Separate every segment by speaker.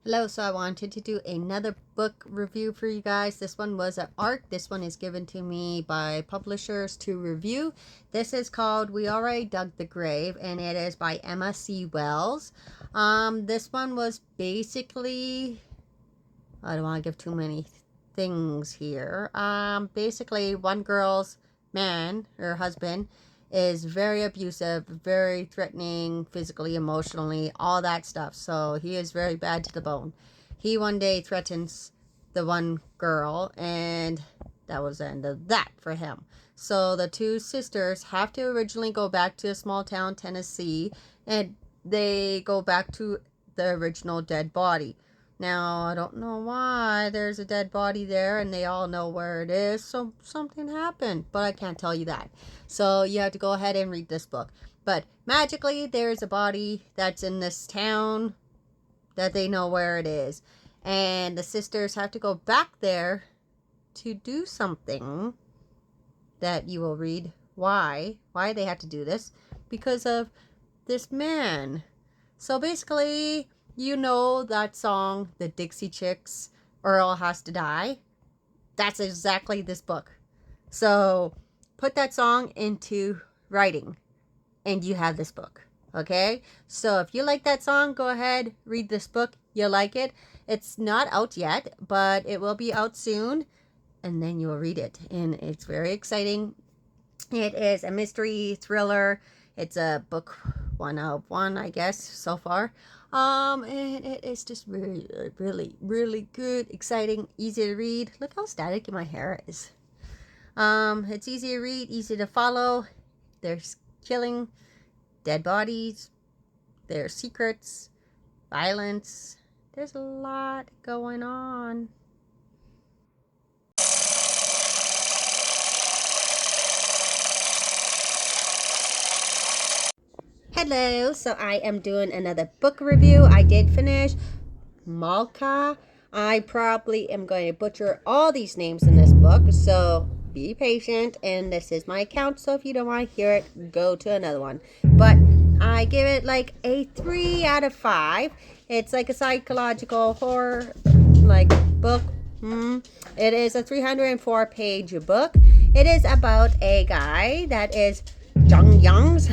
Speaker 1: Hello, so I wanted to do another book review for you guys. This one was an ARC. This one is given to me by publishers to review. This is called We Already Dug the Grave, and it is by Emma C. Wells. This one was basically, I don't want to give too many things here. Basically one girl's man, her husband, is very abusive, very threatening, physically, emotionally, all that stuff. So he is very bad to the bone. He one day threatens the one girl, and that was the end of that for him. So the two sisters have to originally go back to a small town, Tennessee, and they go back to the original dead body. Now, I don't know why there's a dead body there and they all know where it is. So something happened, but I can't tell you that. So you have to go ahead and read this book. But magically, there's a body that's in this town that they know where it is. And the sisters have to go back there to do something that you will read why they have to do this, because of this man. So basically, you know that song, the Dixie Chicks, Earl Has to Die? That's exactly this book. So put that song into writing and you have this book. Okay? So if you like that song, go ahead, read this book. You'll like it. It's not out yet, but it will be out soon. And then you'll read it. And it's very exciting. It is a mystery thriller. It's a book 1 of 1, I guess, so far. And it is just really good, exciting, easy to read. Look how static my hair is. It's easy to read, easy to follow. There's killing, dead bodies, there's secrets, violence. There's a lot going on. Hello, so I am doing another book review. I did finish Malka. I probably am going to butcher all these names in this book, so be patient. And this is my account, so if you don't want to hear it, go to another one. But I give it like a 3 out of 5. It's like a psychological horror like book. It is a 304-page book. It is about a guy that is Jung Young's.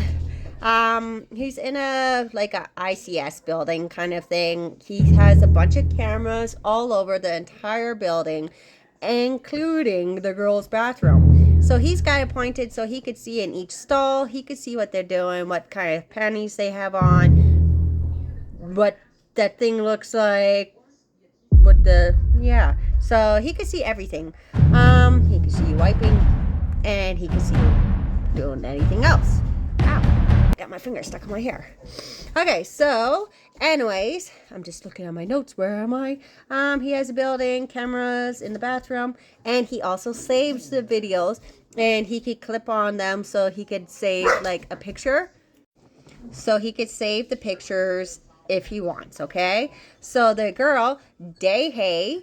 Speaker 1: He's in a ICS building kind of thing. He has a bunch of cameras all over the entire building, including the girls' bathroom. So he's got it pointed so he could see in each stall. He could see what they're doing, what kind of panties they have on, what that thing looks like, So he could see everything. He could see you wiping, and he could see you doing anything else. Ow, got my finger stuck in my hair. Okay, so anyways, I'm just looking at my notes. Where am I? He has a building, cameras in the bathroom, and he also saves the videos, and he could clip on them so he could save like a picture. So he could save the pictures if he wants, okay? So the girl, Dae-hae,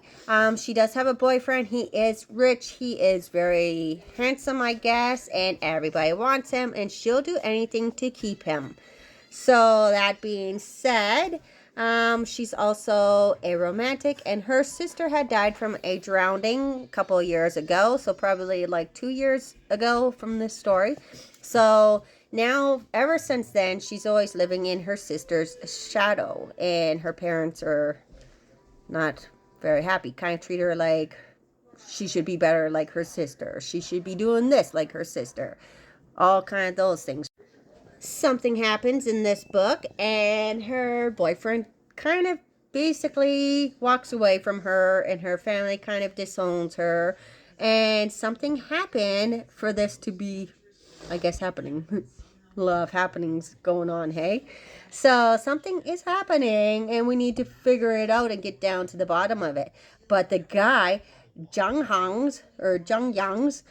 Speaker 1: she does have a boyfriend. He is rich. He is very handsome, I guess, and everybody wants him, and she'll do anything to keep him. So that being said, she's also a romantic, and her sister had died from a drowning a couple of years ago, so probably like 2 years ago from this story. So now, ever since then, she's always living in her sister's shadow, and her parents are not very happy. Kind of treat her like she should be better like her sister. She should be doing this like her sister. All kind of those things. Something happens in this book, and her boyfriend kind of basically walks away from her, and her family kind of disowns her. And something happened for this to be, I guess, happening. Love happenings going on, hey? So something is happening, and we need to figure it out and get down to the bottom of it. But the guy, Jung Young's,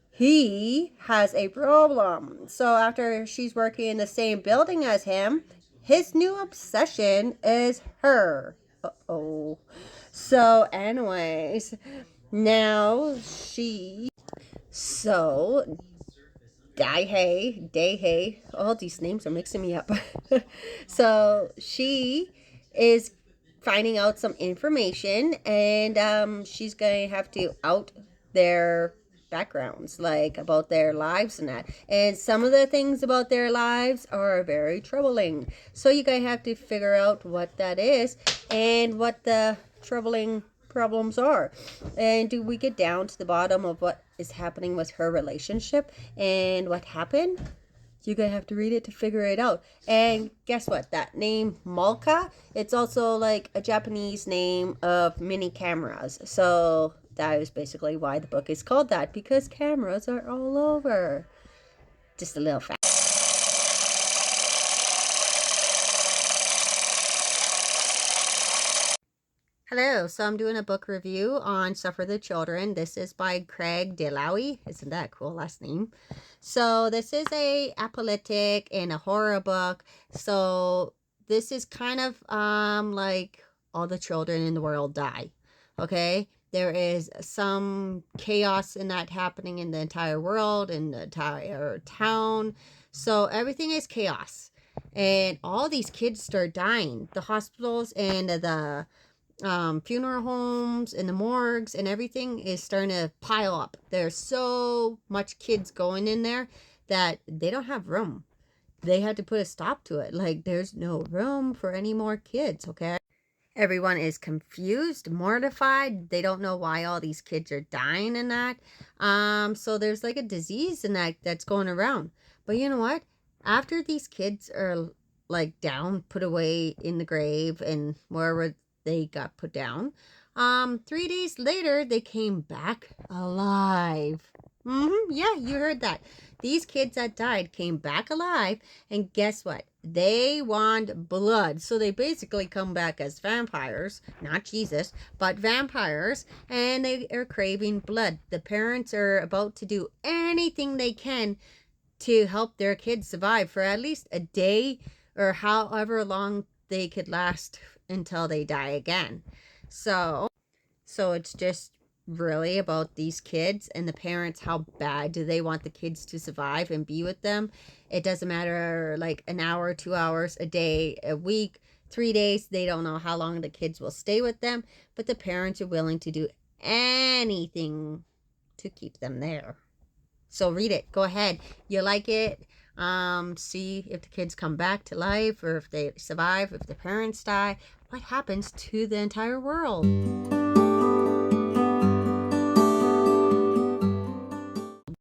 Speaker 1: he has a problem. So after she's working in the same building as him, his new obsession is her. Uh-oh. So anyways, now Dae-hae, all these names are mixing me up. So she is finding out some information, and she's going to have to out their backgrounds, like about their lives and that. And some of the things about their lives are very troubling. So you guys have to figure out what that is and what the troubling problems are. And do we get down to the bottom of what is happening with her relationship and what happened? You're going to have to read it to figure it out. And guess what? That name, Malka, it's also like a Japanese name of mini cameras. So that is basically why the book is called that, because cameras are all over. Just a little fact. Hello, so I'm doing a book review on Suffer the Children. This is by Craig DeLowy. Isn't that a cool last name? So this is a apocalyptic and a horror book. So this is kind of like all the children in the world die. Okay? There is some chaos in that happening in the entire world, in the entire town. So everything is chaos. And all these kids start dying. The hospitals and the funeral homes and the morgues and everything is starting to pile up. There's so much kids going in there that they don't have room. They had to put a stop to it. Like, there's no room for any more kids, okay? Everyone is confused, mortified. They don't know why all these kids are dying and that. So there's like a disease in that's going around. But you know what? After these kids are like down, put away in the grave and wherever they got put down, 3 days later they came back alive. Yeah, you heard that. These kids that died came back alive, and guess what? They want blood. So they basically come back as vampires, not Jesus, but vampires, and they are craving blood. The parents are about to do anything they can to help their kids survive for at least a day or however long they could last until they die again. So it's just really about these kids and the parents. How bad do they want the kids to survive and be with them? It doesn't matter, like an hour, 2 hours, a day, a week, 3 days. They don't know how long the kids will stay with them, but the parents are willing to do anything to keep them there. So read it. Go ahead. You like it? See if the kids come back to life, or if they survive, if the parents die. What happens to the entire world?